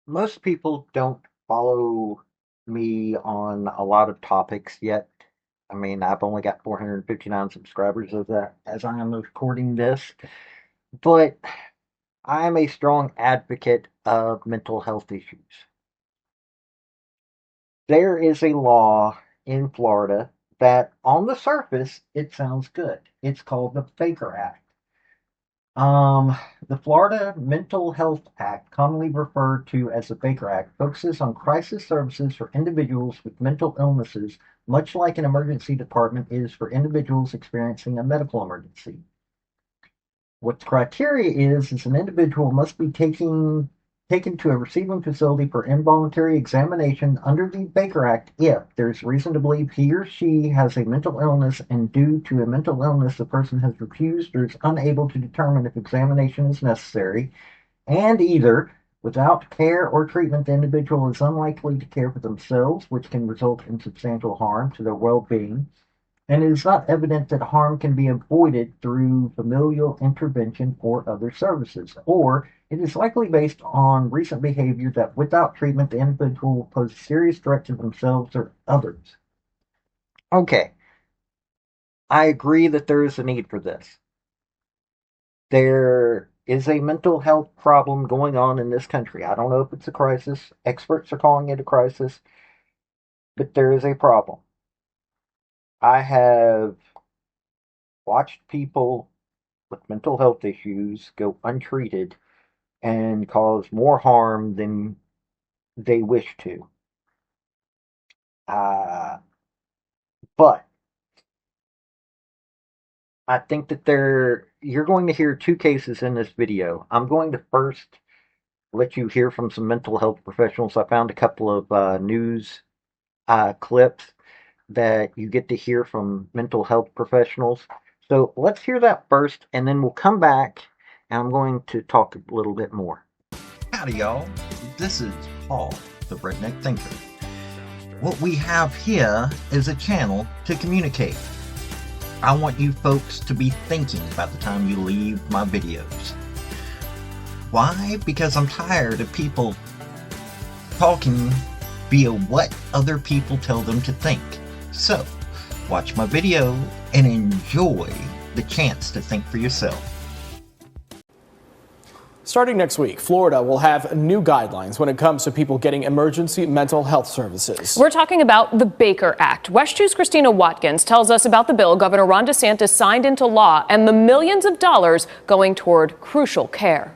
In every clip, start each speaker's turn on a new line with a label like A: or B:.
A: Most people don't follow me on a lot of topics yet. I mean, I've only got 459 subscribers as I am recording this, but I am a strong advocate of mental health issues. There is a law in Florida that on the surface it sounds good. It's called the Baker Act. Um, the Florida Mental Health Act, commonly referred to as the Baker Act, focuses on crisis services for individuals with mental illnesses, much like an emergency department is for individuals experiencing a medical emergency. What the criteria is an individual must be taken to a receiving facility for involuntary examination under the Baker Act if there's reason to believe he or she has a mental illness and due to a mental illness the person has refused or is unable to determine if examination is necessary, and either without care or treatment the individual is unlikely to care for themselves, which can result in substantial harm to their well-being, and it is not evident that harm can be avoided through familial intervention or other services, or it is likely based on recent behavior that without treatment the individual will pose a serious threat to themselves or others. Okay, I agree that there is a need for this. There is a mental health problem going on in this country. I don't know if it's a crisis. Experts are calling it a crisis, but there is a problem. I have watched people with mental health issues go untreated and cause more harm than they wish to. Uh, but I think that you're going to hear two cases in this video. I'm going to first let you hear from some mental health professionals. I found a couple of news clips that you get to hear from mental health professionals. So let's hear that first, and then we'll come back, and I'm going to talk a little bit more. Howdy, y'all. This is Paul, the Redneck Thinker. What we have here is a channel to communicate. I want you folks to be thinking about the time you leave my videos. Why? Because I'm tired of people talking via what other people tell them to think. So, watch my video and enjoy the chance to think for yourself.
B: Starting next week, Florida will have new guidelines when it comes to people getting emergency mental health services.
C: We're talking about the Baker Act. West 2's Christina Watkins tells us about the bill Governor Ron DeSantis signed into law and the millions of dollars going toward crucial care.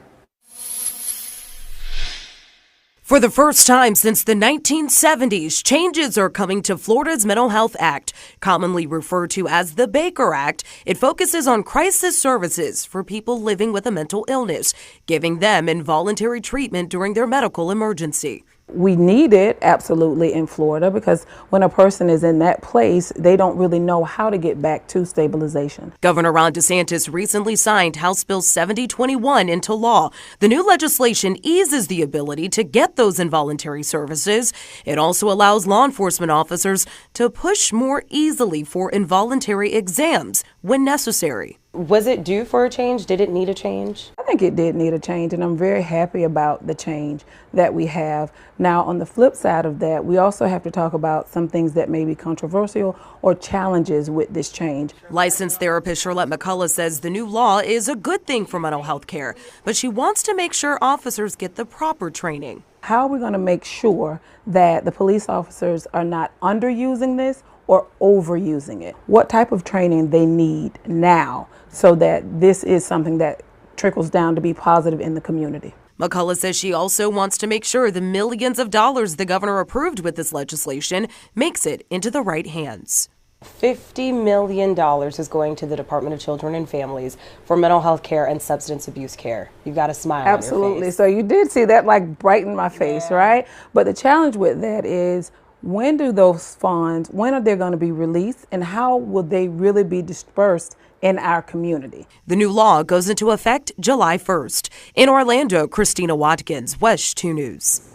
D: For the first time since the 1970s, changes are coming to Florida's Mental Health Act, commonly referred to as the Baker Act. It focuses on crisis services for people living with a mental illness, giving them involuntary treatment during their medical emergency.
E: We need it absolutely in Florida because when a person is in that place, they don't really know how to get back to stabilization.
D: Governor Ron DeSantis recently signed House Bill 7021 into law. The new legislation eases the ability to get those involuntary services. It also allows law enforcement officers to push more easily for involuntary exams when necessary.
F: Was it due for a change? Did it need a change?
E: I think it did need a change, and I'm very happy about the change that we have. Now, on the flip side of that, we also have to talk about some things that may be controversial or challenges with this change.
D: Licensed therapist Charlotte McCullough says the new law is a good thing for mental health care, but she wants to make sure officers get the proper training.
E: How are we going to make sure that the police officers are not underusing this or overusing it? What type of training they need now so that this is something that trickles down to be positive in the community.
D: McCullough says she also wants to make sure the millions of dollars the governor approved with this legislation makes it into the right hands.
F: $50 million is going to the Department of Children and Families for mental health care and substance abuse care. You've got a smile
E: Absolutely.
F: on your face.
E: So you did see that like brighten my face, right? But the challenge with that is when do those funds, when are they going to be released and how will they really be dispersed in our community?
D: The new law goes into effect July 1st. In Orlando, Christina Watkins, West 2 News.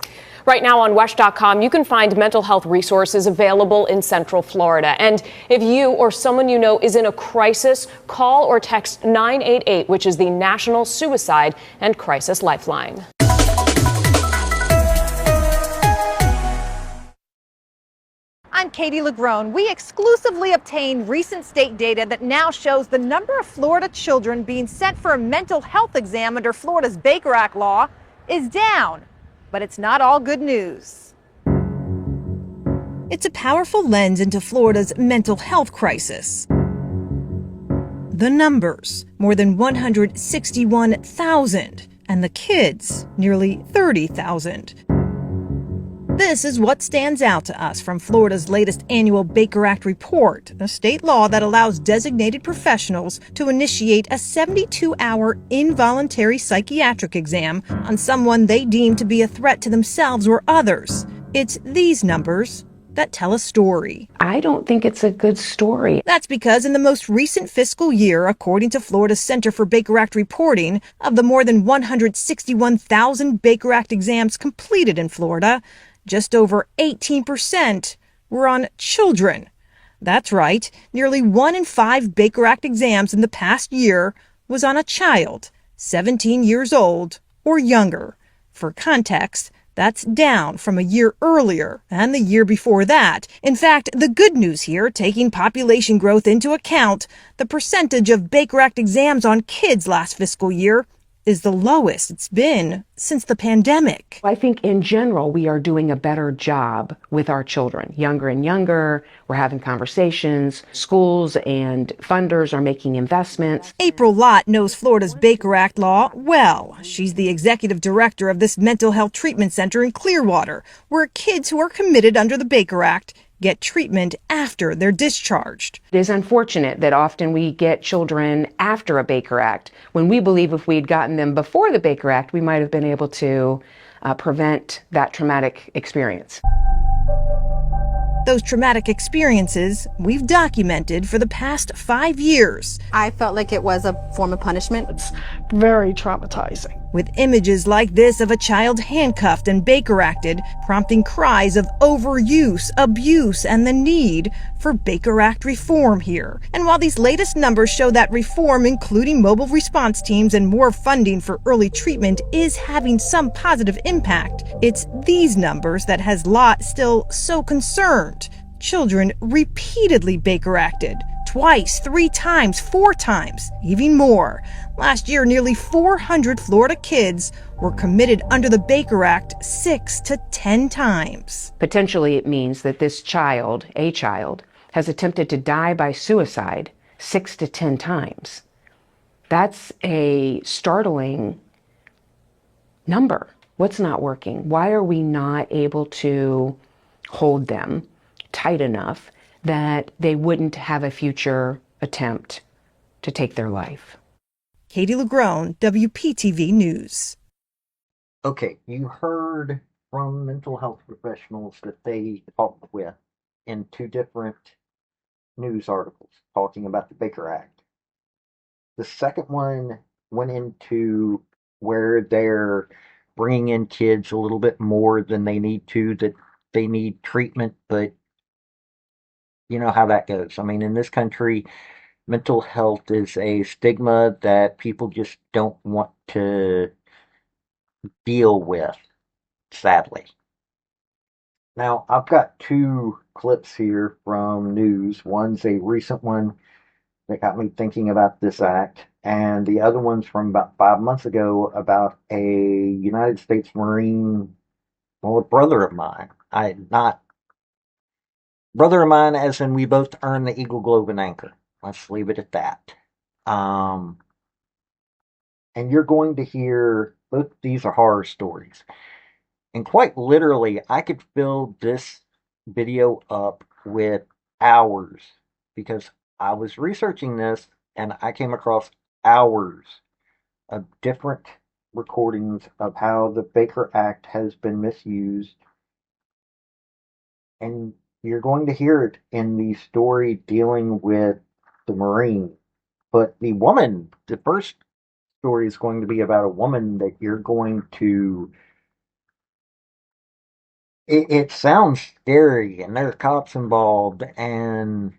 C: Right now on WESH.com, you can find mental health resources available in Central Florida. And if you or someone you know is in a crisis, call or text 988, which is the National Suicide and Crisis Lifeline.
G: I'm Katie Lagrone. We exclusively obtained recent state data that now shows the number of Florida children being sent for a mental health exam under Florida's Baker Act law is down. But it's not all good news.
H: It's a powerful lens into Florida's mental health crisis. The numbers, more than 161,000, and the kids, nearly 30,000. This is what stands out to us from Florida's latest annual Baker Act report, a state law that allows designated professionals to initiate a 72-hour involuntary psychiatric exam on someone they deem to be a threat to themselves or others. It's these numbers that tell a story.
I: I don't think it's a good story.
H: That's because in the most recent fiscal year, according to Florida's Center for Baker Act reporting, of the more than 161,000 Baker Act exams completed in Florida, just over 18% were on children. That's right, nearly 1 in 5 Baker Act exams in the past year was on a child, 17 years old or younger. For context, that's down from a year earlier and the year before that. In fact, the good news here, taking population growth into account, the percentage of Baker Act exams on kids last fiscal year is the lowest it's been since the pandemic.
I: I think in general, we are doing a better job with our children, younger and younger. We're having conversations. Schools and funders are making investments.
H: April Lott knows Florida's Baker Act law well. She's the executive director of this mental health treatment center in Clearwater, where kids who are committed under the Baker Act get treatment after they're discharged.
I: It is unfortunate that often we get children after a Baker Act, when we believe if we'd gotten them before the Baker Act, we might have been able to prevent that traumatic experience.
H: Those traumatic experiences we've documented for the past 5 years.
J: I felt like it was a form of punishment.
K: It's very traumatizing.
H: With images like this of a child handcuffed and Baker Acted, prompting cries of overuse, abuse, and the need for Baker Act reform here. And while these latest numbers show that reform, including mobile response teams and more funding for early treatment, is having some positive impact, it's these numbers that has Lott still so concerned. Children repeatedly Baker Acted. Twice, 3 times, 4 times, even more. Last year, nearly 400 Florida kids were committed under the Baker Act 6 to 10 times.
I: Potentially, it means that this child, a child, has attempted to die by suicide 6 to 10 times. That's a startling number. What's not working? Why are we not able to hold them tight enough that they wouldn't have a future attempt to take their life?
H: Katie Lagrone, WPTV News.
A: Okay, you heard from mental health professionals that they talked with in 2 different news articles talking about the Baker Act. The second one went into where they're bringing in kids a little bit more than they need to, that they need treatment, but you know how that goes. I mean, in this country, mental health is a stigma that people just don't want to deal with, sadly. Now, I've got 2 clips here from news. One's a recent one that got me thinking about this act, and the other one's from about 5 months ago about a United States Marine, well, a brother of mine. Not brother of mine, as in we both earned the Eagle Globe and Anchor. Let's leave it at that. And you're going to hear, both these are horror stories. And quite literally, I could fill this video up with hours, because I was researching this and I came across hours of different recordings of how the Baker Act has been misused. And you're going to hear it in the story dealing with the Marine. But the first story is going to be about a woman that you're going to. It sounds scary, and there are cops involved, and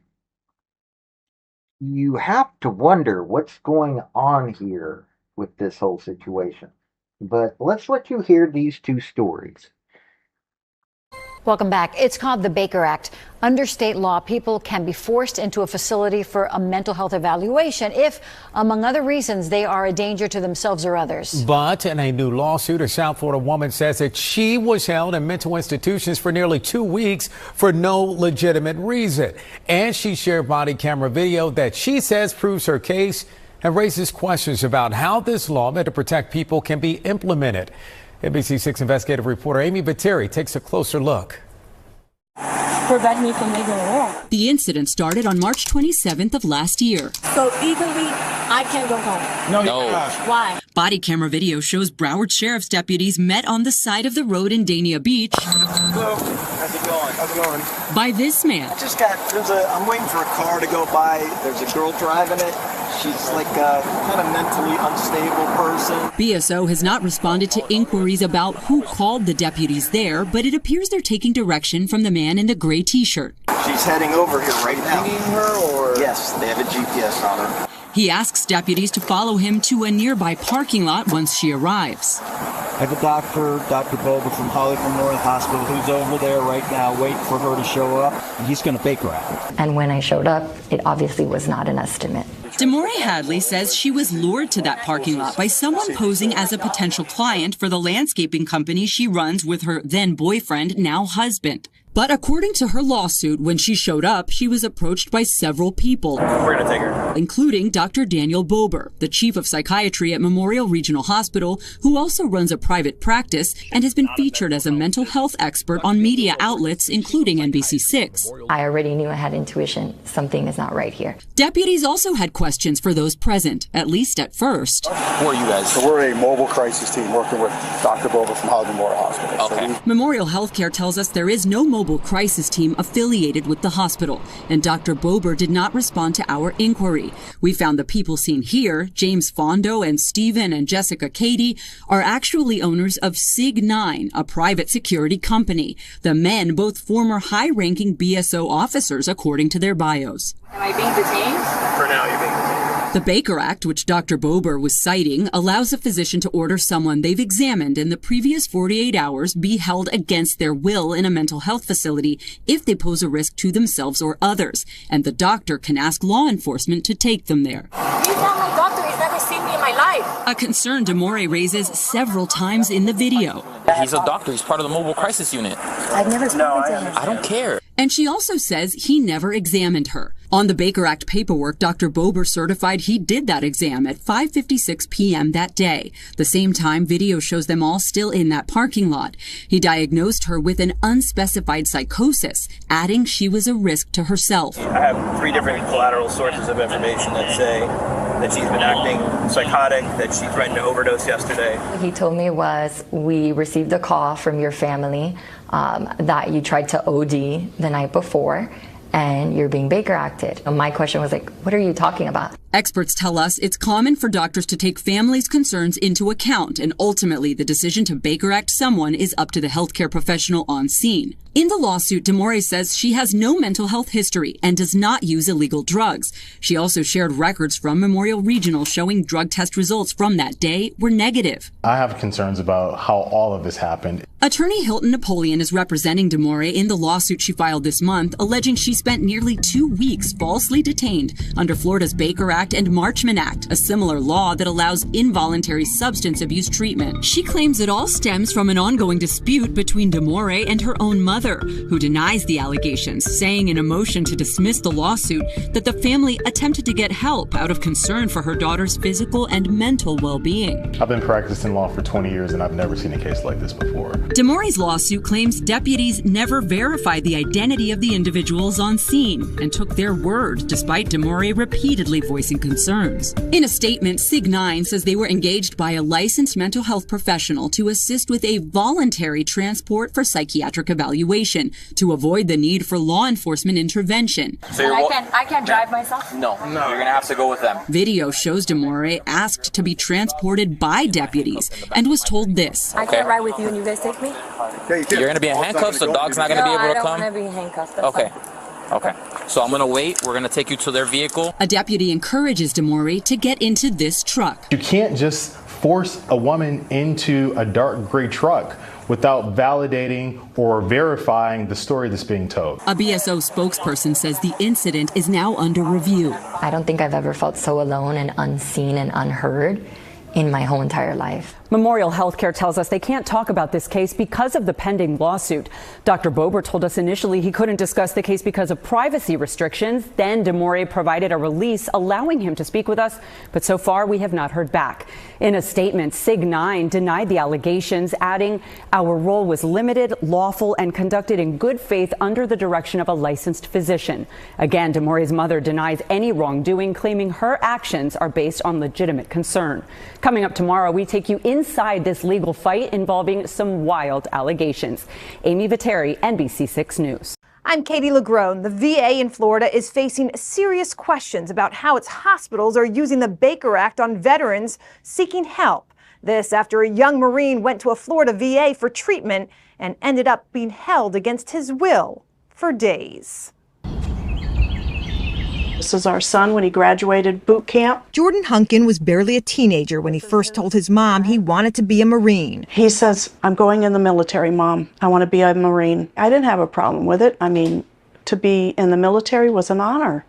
A: you have to wonder what's going on here with this whole situation. But let's let you hear these 2 stories.
L: Welcome back. It's called the Baker Act. Under state law, people can be forced into a facility for a mental health evaluation if, among other reasons, they are a danger to themselves or others.
M: But in a new lawsuit, a South Florida woman says that she was held in mental institutions for nearly 2 weeks for no legitimate reason. And she shared body camera video that she says proves her case and raises questions about how this law meant to protect people can be implemented. NBC6 investigative reporter Amy Bateri takes a closer look.
N: Prevent me from leaving home. The incident started on March 27th of last year.
O: So legally, I can't go home.
N: No.
O: Why?
N: Body camera video shows Broward Sheriff's deputies met on the side of the road in Dania Beach.
P: Hello. How's it going? How's it going?
N: By this man.
P: I'm waiting for a car to go by. There's a girl driving it. She's like a kind of mentally unstable person.
N: BSO has not responded to inquiries about who called the deputies there, but it appears they're taking direction from the man in the gray t-shirt.
P: She's heading over here right now. Pinging her or? Yes, they have a GPS on her.
N: He asks deputies to follow him to a nearby parking lot once she arrives.
P: I have a doctor, Dr. Boba from Hollywood Memorial Hospital, who's over there right now waiting for her to show up, and he's going to Baker Act.
Q: And when I showed up, it obviously was not an estimate.
N: Demore Hadley says she was lured to that parking lot by someone posing as a potential client for the landscaping company she runs with her then boyfriend, now husband. But according to her lawsuit, when she showed up, she was approached by several people.
P: We're going to take her.
N: Including Dr. Daniel Bober, the chief of psychiatry at Memorial Regional Hospital, who also runs a private practice and has been featured as a mental health expert on media outlets, including NBC6.
Q: I already knew I had intuition. Something is not right here.
N: Deputies also had questions for those present, at least at first.
P: Who are you guys? So we're a mobile crisis team working with Dr. Bober from Hollywood Memorial Hospital. Okay.
N: Memorial Healthcare tells us there is no mobile crisis team affiliated with the hospital, and Dr. Bober did not respond to our inquiry. We found the people seen here, James Fondo and Stephen and Jessica Cady, are actually owners of Sig9, a private security company. The men, both former high-ranking BSO officers, according to their bios.
O: Am I being detained?
P: For now, you're being detained.
N: The Baker Act, which Dr. Bober was citing, allows a physician to order someone they've examined in the previous 48 hours be held against their will in a mental health facility if they pose a risk to themselves or others, and the doctor can ask law enforcement to take them there.
O: He's not my doctor. He's never seen me in my life.
N: A concern Demore raises several times in the video.
R: He's a doctor. He's part of the mobile crisis unit.
Q: I've never spoken to him.
R: I don't care.
N: And she also says he never examined her. On the Baker Act paperwork, Dr. Bober certified he did that exam at 5:56 p.m. that day. The same time, video shows them all still in that parking lot. He diagnosed her with an unspecified psychosis, adding she was a risk to herself.
P: I have 3 different collateral sources of information that say that she's been acting psychotic, that she threatened to overdose yesterday.
Q: What he told me was, we received a call from your family that you tried to OD the night before, and you're being Baker acted. And my question was like, what are you talking about?
N: Experts tell us it's common for doctors to take families' concerns into account, and ultimately the decision to Baker Act someone is up to the healthcare professional on scene. In the lawsuit, Demore says she has no mental health history and does not use illegal drugs. She also shared records from Memorial Regional showing drug test results from that day were negative.
S: I have concerns about how all of this happened.
N: Attorney Hilton Napoleon is representing Demore in the lawsuit she filed this month, alleging she spent nearly 2 weeks falsely detained under Florida's Baker Act and Marchman Act, a similar law that allows involuntary substance abuse treatment. She claims it all stems from an ongoing dispute between Demore and her own mother, who denies the allegations, saying in a motion to dismiss the lawsuit that the family attempted to get help out of concern for her daughter's physical and mental well-being.
S: I've been practicing law for 20 years and I've never seen a case like this before.
N: Demore's lawsuit claims deputies never verified the identity of the individuals on scene and took their word, despite Demore repeatedly voicing concerns. In a statement, Sig9 says they were engaged by a licensed mental health professional to assist with a voluntary transport for psychiatric evaluation to avoid the need for law enforcement intervention.
O: So I can't drive myself?
R: No, you're going to have to go with them.
N: Video shows Demore asked to be transported by deputies and was told this.
O: I can't ride with you and you guys take me?
R: You're going to be in handcuffs, so dog's not going to be able to come?
O: No, I don't want to be in handcuffs.
R: Okay. Okay. So I'm going to wait. We're going to take you to their vehicle.
N: A deputy encourages Demore to get into this truck.
S: You can't just force a woman into a dark gray truck without validating or verifying the story that's being told.
N: A BSO spokesperson says the incident is now under review.
Q: I don't think I've ever felt so alone and unseen and unheard in my whole entire life.
T: Memorial Healthcare tells us they can't talk about this case because of the pending lawsuit. Dr. Bober told us initially he couldn't discuss the case because of privacy restrictions. Then DeMore provided a release allowing him to speak with us, but so far we have not heard back. In a statement, Sig9 denied the allegations, adding, "Our role was limited, lawful, and conducted in good faith under the direction of a licensed physician." Again, DeMore's mother denies any wrongdoing, claiming her actions are based on legitimate concern. Coming up tomorrow, we take you inside this legal fight involving some wild allegations. Amy Viteri, NBC6 News.
G: I'm Katie LaGrone. The VA in Florida is facing serious questions about how its hospitals are using the Baker Act on veterans seeking help. This after a young Marine went to a Florida VA for treatment and ended up being held against his will for days.
K: This is our son when he graduated boot camp.
H: Jordan Hunkin was barely a teenager when he first told his mom he wanted to be a Marine.
K: He says, "I'm going in the military, Mom. I want to be a Marine." I didn't have a problem with it. I mean, to be in the military was an honor.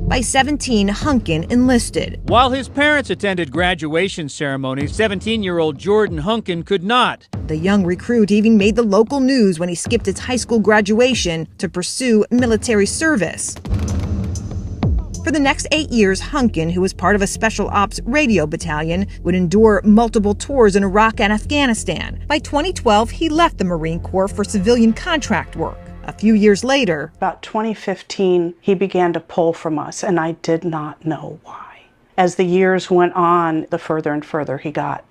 H: By 17, Hunkin enlisted.
U: While his parents attended graduation ceremonies, 17-year-old Jordan Hunkin could not.
H: The young recruit even made the local news when he skipped his high school graduation to pursue military service. For the next 8 years, Hunkin, who was part of a special ops radio battalion, would endure multiple tours in Iraq and Afghanistan. By 2012, he left the Marine Corps for civilian contract work. A few years later,
K: about 2015, he began to pull from us, and I did not know why. As the years went on, the further and further he got.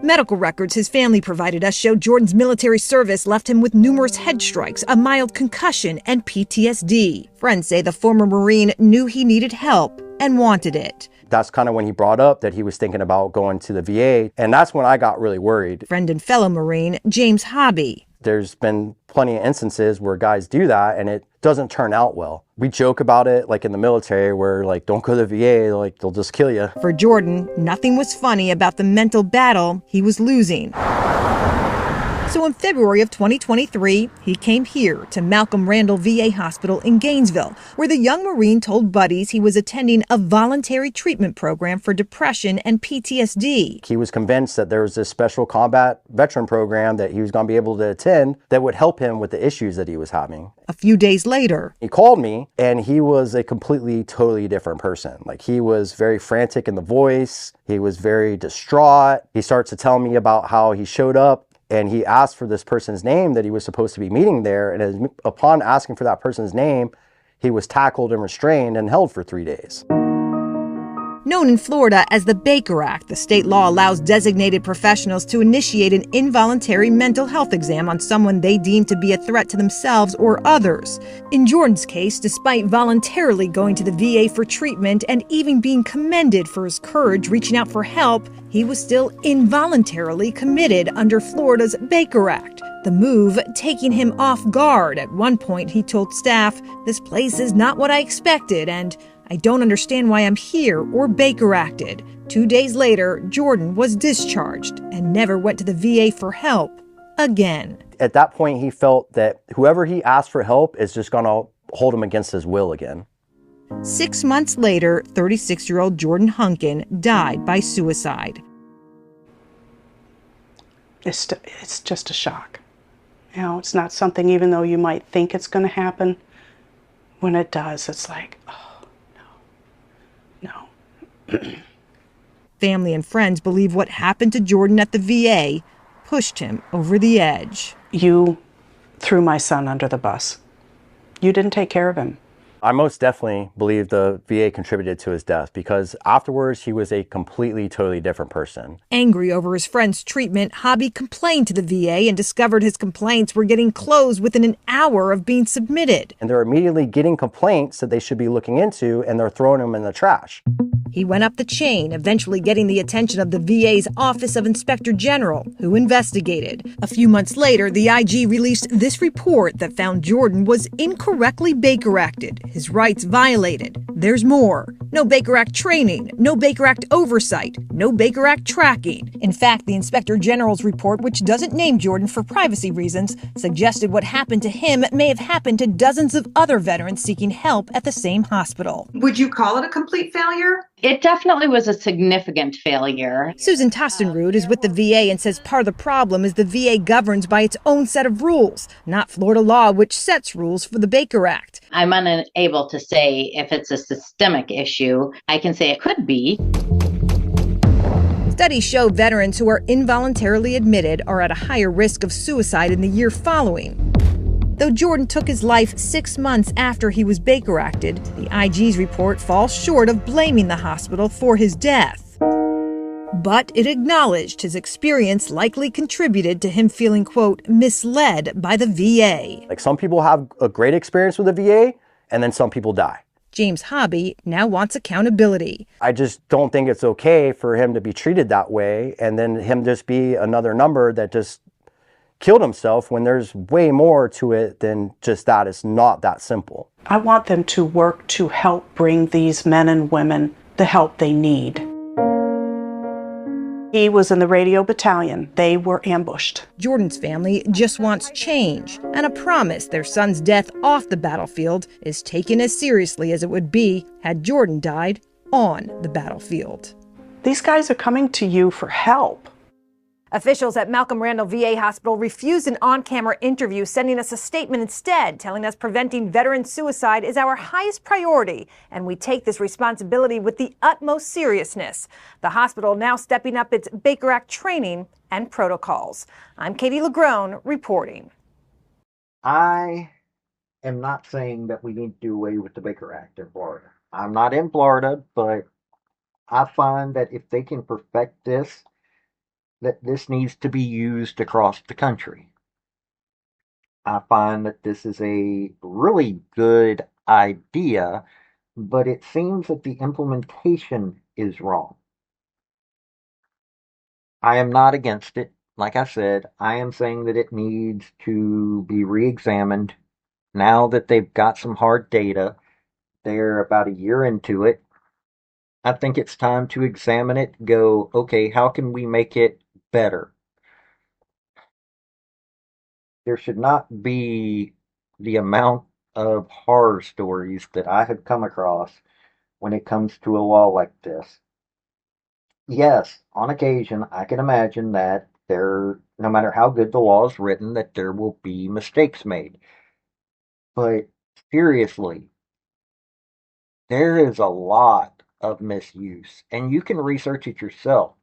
H: Medical records his family provided us show Jordan's military service left him with numerous head strikes, a mild concussion, and PTSD. Friends say the former Marine knew he needed help and wanted it.
V: That's kind of when he brought up that he was thinking about going to the VA, and that's when I got really worried.
H: Friend and fellow Marine James Hobby.
V: There's been plenty of instances where guys do that and it doesn't turn out well. We joke about it like in the military where like, don't go to the VA, like they'll just kill you.
H: For Jordan, nothing was funny about the mental battle he was losing. So in February of 2023, he came here to Malcolm Randall VA Hospital in Gainesville, where the young Marine told buddies he was attending a voluntary treatment program for depression and PTSD.
V: He was convinced that there was this special combat veteran program that he was going to be able to attend that would help him with the issues that he was having.
H: A few days later,
V: he called me and he was a completely, totally different person. Like he was very frantic in the voice. He was very distraught. He starts to tell me about how he showed up and he asked for this person's name that he was supposed to be meeting there. And upon asking for that person's name, he was tackled and restrained and held for 3 days.
H: Known in Florida as the Baker Act, the state law allows designated professionals to initiate an involuntary mental health exam on someone they deem to be a threat to themselves or others. In Jordan's case, despite voluntarily going to the VA for treatment and even being commended for his courage reaching out for help, he was still involuntarily committed under Florida's Baker Act. The move taking him off guard. At one point, he told staff, "This place is not what I expected, and I don't understand why I'm here or Baker acted." 2 days later, Jordan was discharged and never went to the VA for help again.
V: At that point, he felt that whoever he asked for help is just going to hold him against his will again.
H: 6 months later, 36-year-old Jordan Hunkin died by suicide.
K: It's just a shock. You know, it's not something, even though you might think it's going to happen, when it does, it's like, oh, no.
H: Family and friends believe what happened to Jordan at the VA pushed him over the edge.
K: You threw my son under the bus. You didn't take care of him.
V: I most definitely believe the VA contributed to his death because afterwards he was a completely, totally different person.
H: Angry over his friend's treatment, Hobby complained to the VA and discovered his complaints were getting closed within an hour of being submitted.
V: And they're immediately getting complaints that they should be looking into and they're throwing them in the trash.
H: He went up the chain, eventually getting the attention of the VA's Office of Inspector General, who investigated. A few months later, the IG released this report that found Jordan was incorrectly Baker Acted, his rights violated. There's more. No Baker Act training, no Baker Act oversight, no Baker Act tracking. In fact, the Inspector General's report, which doesn't name Jordan for privacy reasons, suggested what happened to him may have happened to dozens of other veterans seeking help at the same hospital.
B: Would you call it a complete failure?
F: It definitely was a significant failure.
H: Susan Tostenrud is with the VA and says part of the problem is the VA governs by its own set of rules, not Florida law, which sets rules for the Baker Act.
F: I'm unable to say if it's a systemic issue. I can say it could be.
H: Studies show veterans who are involuntarily admitted are at a higher risk of suicide in the year following. Though Jordan took his life 6 months after he was Baker Acted, the IG's report falls short of blaming the hospital for his death. But it acknowledged his experience likely contributed to him feeling, quote, misled by the VA.
V: Like some people have a great experience with the VA, and then some people die.
H: James Hobby now wants accountability.
V: I just don't think it's okay for him to be treated that way and then him just be another number that just killed himself when there's way more to it than just that. It's not that simple.
K: I want them to work to help bring these men and women the help they need. He was in the radio battalion. They were ambushed.
H: Jordan's family just wants change and a promise their son's death off the battlefield is taken as seriously as it would be had Jordan died on the battlefield.
K: These guys are coming to you for help.
G: Officials at Malcolm Randall VA Hospital refused an on-camera interview, sending us a statement instead, telling us preventing veteran suicide is our highest priority, and we take this responsibility with the utmost seriousness. The hospital now stepping up its Baker Act training and protocols. I'm Katie LaGrone reporting.
A: I am not saying that we need to do away with the Baker Act in Florida. I'm not in Florida, but I find that if they can perfect this, that this needs to be used across the country. I find that this is a really good idea, but it seems that the implementation is wrong. I am not against it. Like I said, I am saying that it needs to be re-examined. Now that they've got some hard data, they're about a year into it. I think it's time to examine it, go, okay, how can we make it better? There should not be the amount of horror stories that I have come across when it comes to a law like this. Yes, on occasion, I can imagine that no matter how good the law is written, that there will be mistakes made. But seriously, there is a lot of misuse, and you can research it yourself.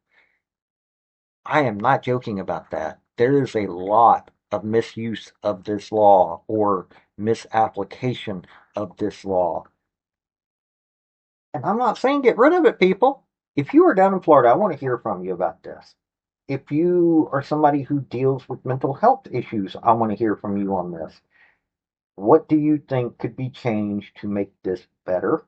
A: I am not joking about that. There is a lot of misuse of this law or misapplication of this law. And I'm not saying get rid of it, people. If you are down in Florida, I want to hear from you about this. If you are somebody who deals with mental health issues, I want to hear from you on this. What do you think could be changed to make this better?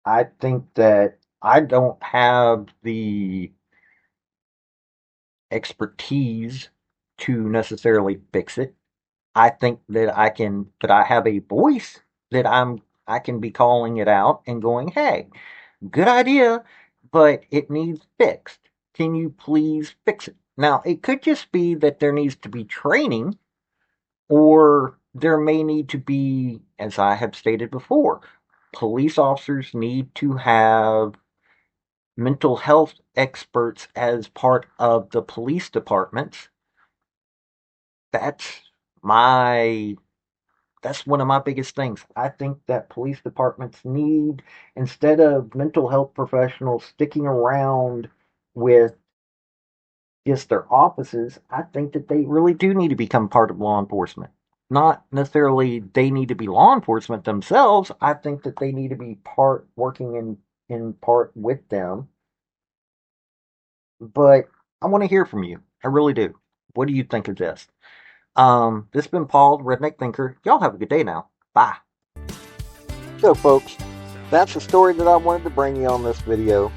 A: I think that I don't have the expertise to necessarily fix it. I think that I have a voice that I can be calling it out and going, hey, good idea, but it needs fixed. Can you please fix it? Now, it could just be that there needs to be training, or there may need to be, as I have stated before, police officers need to have mental health experts as part of the police departments. That's one of my biggest things. I think that police departments need, instead of mental health professionals sticking around with just their offices, I think that they really do need to become part of law enforcement. Not necessarily they need to be law enforcement themselves. I think that they need to be working in part with them. But I want to hear from you. I really do. What do you think of this? This has been Paul, Redneck Thinker. Y'all have a good day now. Bye. So, folks, that's the story that I wanted to bring you on this video.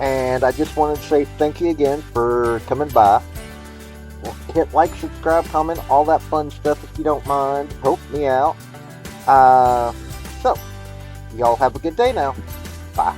A: And I just wanted to say thank you again for coming by. Hit like, subscribe, comment, all that fun stuff if you don't mind. Help me out. So, y'all have a good day now. Bye.